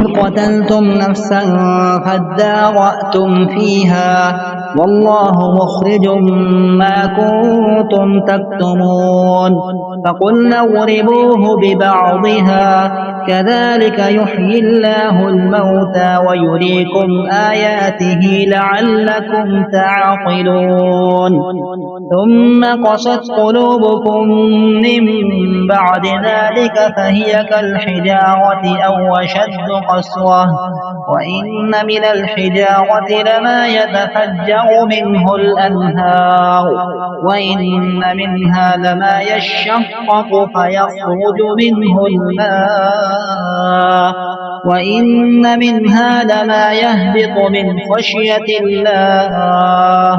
قتلتم نفسا فادارأتم فيها والله مخرج ما كنتم تكتمون فقلنا اضربوه ببعضها كذلك يحيي الله الموتى ويريكم آياته لعلكم تعقلون ثم قست قلوبكم من بعد ذلك فهي كالحجارة أو أشد قسوة وإن من الحجارة لما يتفجر منه الأنهار وإن منها لما يشقق فيخرج منه الماء وإن منها لما يهبط من خشية الله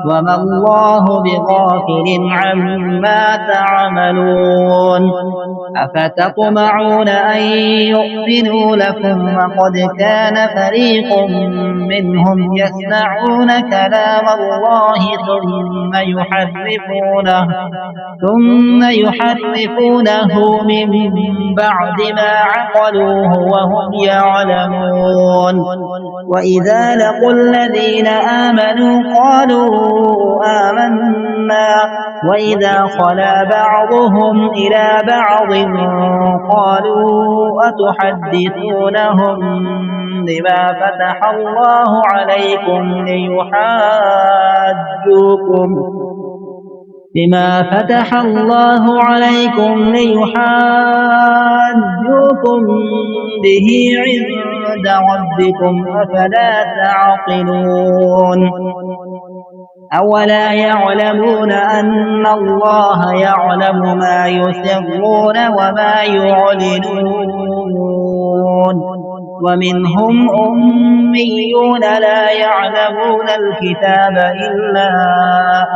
وما الله بغافل عما تعملون أفتطمعون أن يؤمنوا لكم وقد كان فريق منهم يسمعون كلام الله ثم يحرفونه من بعد ما عقلوه وهم يعلمون وإذا لقوا الذين آمنوا قالوا آمنا وإذا خلا بعضهم إلى بعض قالوا أتحدثونهم بما فتح الله عليكم ليحاجوكم به عند ربكم أفلا تعقلون أولا يعلمون أن الله يعلم ما يسرون وما يعلنون ومنهم أميون لا يعلمون الكتاب إلا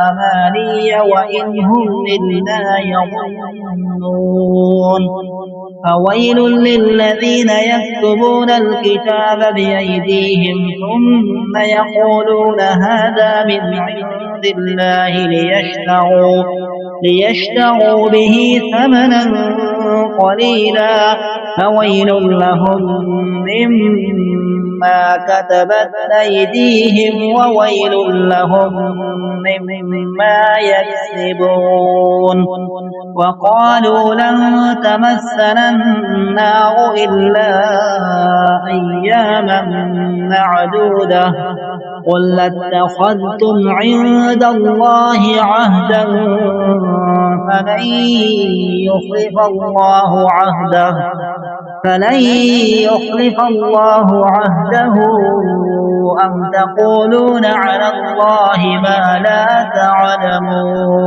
أماني وإن هم إلا يظنون فويل للذين يكتبون الكتاب بأيديهم ثم يقولون هذا من عند الله ليشتروا به ثمنا قليلا فويل لهم مما كتبت أيديهم وويل لهم مما يكسبون وقالوا لن تمسنا النار إلا أياما معدودة قل اتخذتم عند الله عهدا فلن يخلف الله عهده أم تقولون على الله ما لا تعلمون